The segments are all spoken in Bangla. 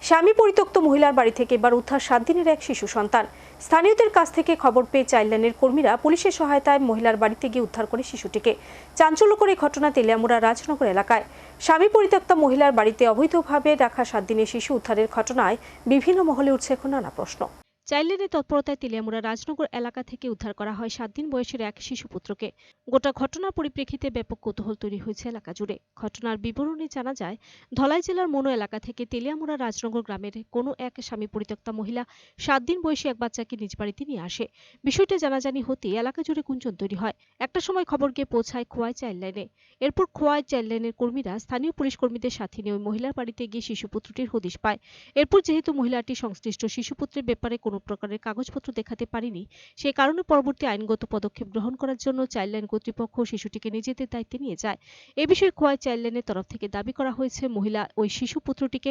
স্বামী পরিত্যক্ত মহিলার বাড়ি থেকে এবার উদ্ধার 7 দিনের এক শিশু সন্তান। স্থানীয়দের কাছ থেকে খবর পেয়ে চাইল্ডলাইনের কর্মীরা পুলিশের সহায়তায় মহিলার বাড়িতে গিয়ে উদ্ধার করে শিশুটিকে। চাঞ্চল্যকর এই ঘটনা তেলিয়ামুড়া রাজনগর এলাকায়। স্বামী পরিত্যক্ত মহিলার বাড়িতে অবৈধভাবে রাখা 7 দিনের শিশু উদ্ধারের ঘটনায় বিভিন্ন মহলে উঠছে এখন নানা প্রশ্ন। চাইল্ডলাইনের তৎপরতায় তেলিয়ামুড়া রাজনগর এলাকা থেকে উদ্ধার করা হয় 7 দিন বয়সের এক শিশুপুত্রকে। গোটা ঘটনার পরিপ্রেক্ষিতে ব্যাপক কৌতূহল তৈরি হয়েছে এলাকা জুড়ে। ঘটনার বিবরণী জানা যায়, ধলাই জেলার মনো এলাকা থেকে তেলিয়ামুড়া রাজনগর গ্রামের কোনো এক স্বামী পরিত্যক্তা মহিলা 7 দিন বয়সী এক বাচ্চাকে নিজ বাড়িতে নিয়ে আসে। বিষয়টি জানাজানি হতে এলাকা জুড়ে গুঞ্জন তৈরি হয়। একটা সময় খবর গিয়ে পৌঁছায় খোয়াই চাইল্ডলাইনে। এরপর খোয়াই চাইল্ডলাইনের কর্মীরা স্থানীয় পুলিশ কর্মীদের সাথে নিয়ে ওই মহিলার বাড়িতে গিয়ে শিশুপুত্রটির হদিশ পায়। এরপর যেহেতু মহিলাটি সংশ্লিষ্ট শিশুপুত্রের ব্যাপারে কোনো প্রকারের কাগজপত্র দেখাতে পারেনি, সে কারণে পরবর্তী আইনগত পদক্ষেপ গ্রহণ করার জন্য চাইল্ডলাইন কর্তৃপক্ষ শিশুটিকে নিজেদের দায়িত্বে নিয়ে যায়। এ বিষয়ে খোয়াই চাইল্ডলাইনের তরফ থেকে দাবি করা হয়েছে, মহিলা ওই শিশুপুত্রটিকে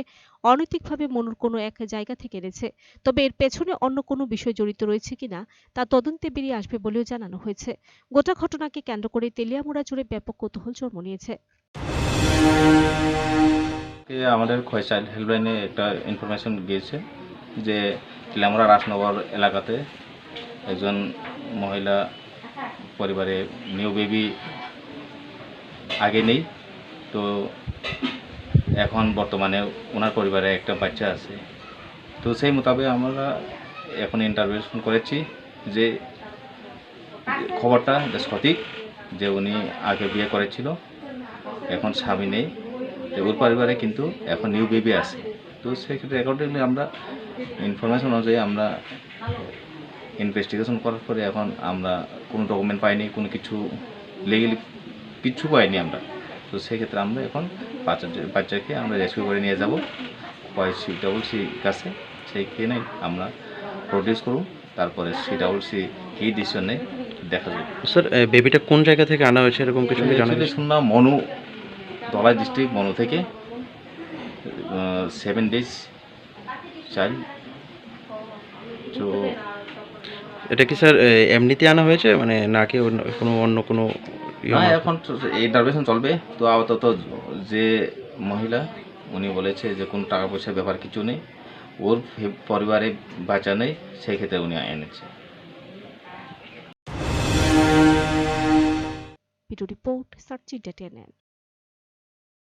অনৈতিকভাবে মনোর কোনো এক জায়গা থেকে এনেছে। তবে এর পেছনে অন্য কোনো বিষয় জড়িত রয়েছে কিনা তা তদন্তে বেরিয়ে আসবে বলেও জানানো হয়েছে। গোটা ঘটনাকে কেন্দ্র করে তেলিয়ামুড়া জুড়ে ব্যাপক কৌতূহল জন্ম নিয়েছে। আমাদের খোয়াই চাইল্ড হেল্পলাইনে একটা ইনফরমেশন গিয়েছে যে তেলিয়ামুড়া রাজনগর এলাকাতে একজন মহিলা পরিবারে নিউ বেবি আগে নেই, তো এখন বর্তমানে ওনার পরিবারে একটা বাচ্চা আছে। তো সেই মোতাবেক আমরা এখন ইন্টারভিউশন করেছি যে খবরটা সঠিক, যে উনি আগে বিয়ে করেছিল, এখন স্বামী নেই, ওর পরিবারে কিন্তু এখন নিউ বেবি আছে। তো সেক্ষেত্রে অ্যাকর্ডিংলি আমরা ইনফরমেশন অনুযায়ী আমরা ইনভেস্টিগেশন করার পরে এখন আমরা কোনো ডকুমেন্ট পাইনি, কোনো কিছু লিগেলি কিছু পাইনি আমরা। তো সেক্ষেত্রে আমরা এখন বাচ্চাকে আমরা রেস্কিউ করে নিয়ে যাব CCC কাছে, সেইখানে আমরা প্রডিউস করব, তারপরে CCC কী ডিসিশন নেই দেখা যাবে। স্যার, বেবিটা কোন জায়গা থেকে আনা হয়েছে এরকম কিছু কি জানা গেছে? শুনলাম মনু, ধলাই ডিস্ট্রিক্ট মনু থেকে 7 days চাইল্ড। তো এটা কি স্যার এমনিতে আনা হয়েছে, মানে নাকি কোনো অন্য কোনো না, এখন ইন্টারভিউশন চলবে। তো আপাতত যে মহিলা উনি বলেছে যে কোনো টাকা পয়সার ব্যাপার কিছু নেই, ওর পরিবারে বাচ্চা নেই, সেই ক্ষেত্রে উনি এনেছে। Video report search ডেটেন।